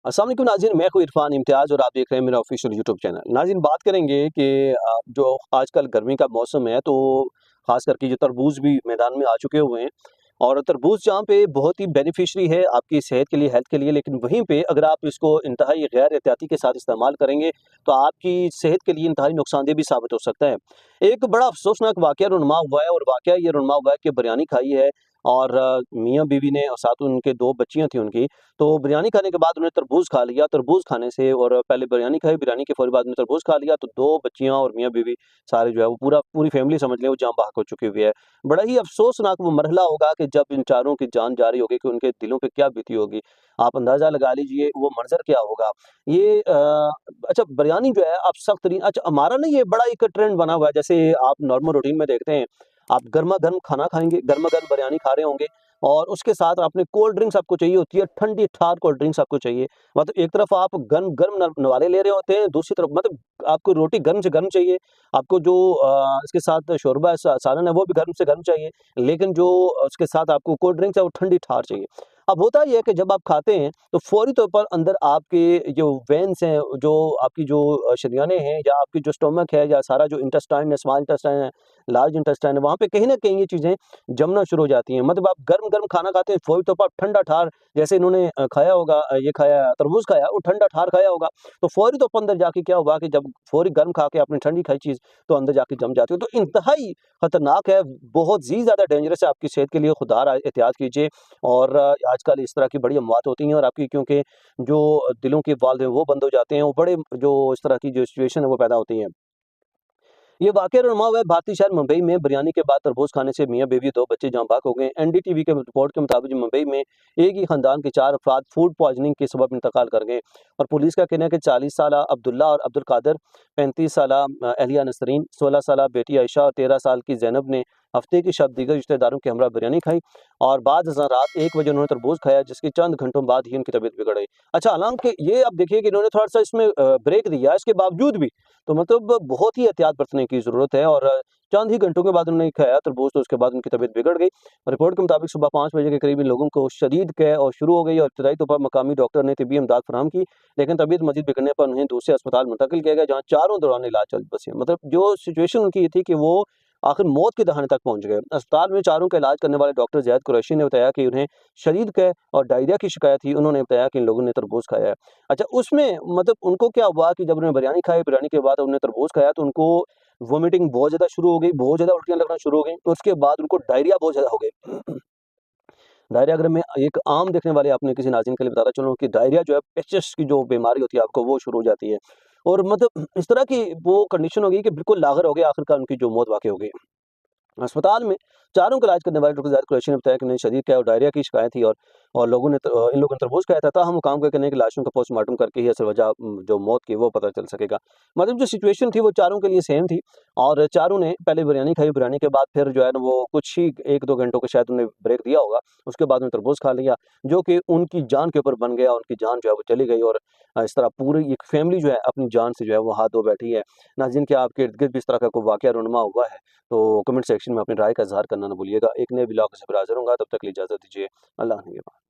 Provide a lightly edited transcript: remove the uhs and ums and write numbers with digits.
अस्सलाम वालेकुम नाज़रीन, मैं हूँ इरफान इम्तियाज़ और आप देख रहे हैं मेरा ऑफिशियल यूट्यूब चैनल। नाज़रीन, बात करेंगे कि जो आजकल गर्मी का मौसम है, तो ख़ास करके जो तरबूज़ भी मैदान में आ चुके हुए हैं और तरबूज़ जहाँ पे बहुत ही बेनिफिशियरी है आपकी सेहत के लिए, हेल्थ के लिए, लेकिन वहीं पे अगर आप इसको इंतहाई गैर एहतियाती के साथ इस्तेमाल करेंगे, तो आपकी सेहत के लिए इंतहाई नुकसानदेह भी साबित हो सकता है। एक बड़ा अफ़सोसनाक वाक़या रुनमा हुआ है और वाक़या ये रुनमा हुआ है कि बिरयानी खाई है और मियाँ-बीवी ने और साथ उनके 2 बच्चियाँ थी उनकी, तो बिरयानी खाने के बाद उन्होंने तरबूज़ खा लिया, तरबूज़ खाने से और पहले बिरयानी खाई, बिरयानी के फ़ौरी बाद में तरबूज़ खा लिया, तो 2 बच्चियाँ और मियाँ-बीवी सारे जो है वो पूरी फ़ैमिली समझ लें वो जाँ बहक हो चुकी हुई है। बड़ा ही अफ़सोसनाक वो मरहला होगा कि जब इन चारों की जान जा रही होगी कि उनके दिलों पे क्या बीती होगी। आप अंदाज़ा लगा लीजिए वो मंज़र क्या होगा। ये अच्छा बिरयानी जो है आप सख्त तरीन अच्छा हमारा ना ये बड़ा एक ट्रेंड बना हुआ है, जैसे आप नॉर्मल रूटीन में देखते हैं, आप गरमा-गर्म खाना खाएँगे, गरमा-गर्म बिरयानी खा रहे होंगे और उसके साथ आपने कोल्ड ड्रिंक्स आपको चाहिए होती है, ठंडी-ठार कोल्ड ड्रिंक्स आपको चाहिए। मतलब एक तरफ आप गरम-गरम न नवाले ले रहे होते हैं, दूसरी तरफ मतलब आपको रोटी गर्म से गर्म चाहिए, आपको जो इसके साथ शोरबा है, सालन है, वो भी गर्म से गर्म चाहिए, लेकिन जो उसके साथ आपको कोल्ड ड्रिंक्स है, वो ठंडी-ठार चाहिए। अब होता ये है कि जब आप खाते हैं, तो फ़ौरी तौर पर अंदर आपके जो वेन्स हैं, जो आपकी जो शरीयानें हैं या आपकी जो स्टमक है या सारा जो इंटेस्टाइन है, स्मॉल इंटेस्टाइन है, लार्ज इंटेस्टाइन है, वहाँ पे कहीं न कहीं ये चीज़ें जमना शुरू हो जाती हैं। मतलब आप गरम-गरम खाना खाते हैं, फ़ौरी तौर पर ठंडा-ठार जैसे इन्होंने खाया होगा ये खाया तरबूज़ खाया, वो ठंडा-ठार खाया होगा, तो फ़ौरी तौर पर अंदर जाके क्या हुआ कि जब फ़ौरी गर्म खा के आपने ठंडी खाई चीज़, तो अंदर जाके जम जाती है। तो इंतहाई खतरनाक है, बहुत ही ज़्यादा डेंजरस है आपकी सेहत के लिए, खुदार एहतियात कीजिए और आजकल इस तरह की बड़ी अमवात होती हैं और आपकी क्योंकि जो दिलों के वाल्व हैं, वो बंद हो जाते हैं, वो बड़े जो इस तरह की जो सिचुएशन है, वो पैदा होती हैं। ये वाक़या रुमा हुआ है भारतीय शहर मुंबई में बिरयानी के बाद तरबूज़ खाने से मियाँ-बीवी 2 बच्चे जहाँ बाहक हो गए। एनडीटीवी के रिपोर्ट के मुताबिक मुंबई में एक ही खानदान के 4 अफराद फूड पॉइज़निंग के सबब इंतकाल कर गए और पुलिस का कहना है कि 40 साला अब्दुल्ला और अब्दुल कादिर, 35 साला एहलिया नसरीन, 16 साला बेटी आयशा और 13 साल की ज़ैनब ने हफ्ते की शब दीगर रिश्तेदारों के हमरा बिरयानी खाई और बाद अज़ां रात 1 बजे उन्होंने तरबूज़ खाया, जिसके चंद घंटों बाद ही उनकी तबीयत बिगड़ गई। अच्छा, हालाँकि ये आप देखिए कि इन्होंने थोड़ा-सा इसमें ब्रेक दिया, इसके बावजूद भी तो मतलब बहुत ही एहतियात बरतने की ज़रूरत है और चंद ही घंटों के बाद उन्होंने खाया तरबूज, तो उसके बाद उनकी तबीयत बिगड़ गई। रिपोर्ट के मुताबिक सुबह 5 बजे के करीब इन लोगों को शदीद कै और शुरू हो गई और इब्तदाई तौर पर मकामी डॉक्टर ने तिब्बी इमदाद फराहम की, लेकिन तबीयत मज़ीद बिगड़ने पर उन्हें दूसरे अस्पताल मुंतकिल किया गया, जहाँ चारों दौरान इलाज चल बसे। मतलब जो सिचुएशन उनकी ये थी कि वो आखिर मौत के दहाने तक पहुँच गए। अस्पताल में चारों का इलाज करने वाले डॉक्टर ज़ैद कुरैशी ने बताया कि उन्हें शदीद कै और डायरिया की शिकायत थी। उन्होंने बताया कि इन लोगों ने तरबूज खाया है। अच्छा, उसमें मतलब उनको क्या हुआ कि जब उन्होंने बिरयानी खाई, बिरयानी के बाद उन्होंने तरबूज खाया, तो उनको वोमिटिंग बहुत ज़्यादा शुरू हो गई, बहुत ज़्यादा उल्टियाँ लगना शुरू हो गईं। उसके बाद उनको डायरिया बहुत ज़्यादा हो गई। डायरिया अगर मैं एक आम देखने वाले अपने किसी नाज़रीन के लिए बताता चलूँ कि डायरिया जो है पेचिश की जो बीमारी होती है आपको वो शुरू हो जाती है। और मतलब इस तरह की वो कंडीशन हो गई कि बिल्कुल लागर हो गया, आखिरकार उनकी जो मौत वाक़ई हो गई। अस्पताल में चारों का इलाज करने वाले डॉक्टर ज़ाहिद कुरैशी ने बताया कि उन्हें शदीद क्या और डायरिया की शिकायत थी और इन लोगों ने तरबूज खाया था। ताहम काम का कहना है कि लाशों का पोस्टमार्टम करके ही असल वजह जो मौत की वो पता चल सकेगा। मतलब जो सिचुएशन थी वो चारों के लिए सेम थी और चारों ने पहले बिरयानी खाई, बिरयानी के बाद फिर जो है ना वो कुछ ही 1-2 घंटों का शायद उन्हें ब्रेक दिया होगा। उसके बाद उन्होंने तरबूज खा लिया, जो कि उनकी जान के ऊपर बन गया, उनकी जान जो है वो चली गई और इस तरह पूरी एक फैमिली जो है अपनी जान से जो है वो हाथ धो बैठी है। नाज़रीन, क्या आपके इर्द-गिर्द भी इस तरह का कोई वाक़या रुनमा हुआ है? तो कमेंट सेक्शन में अपनी राय का इज़हार करना ना भूलिएगा। एक नए व्लॉग से फिर हाज़िर होऊँगा, तब तक के लिए इजाज़त दीजिए। अल्लाह निगहबान।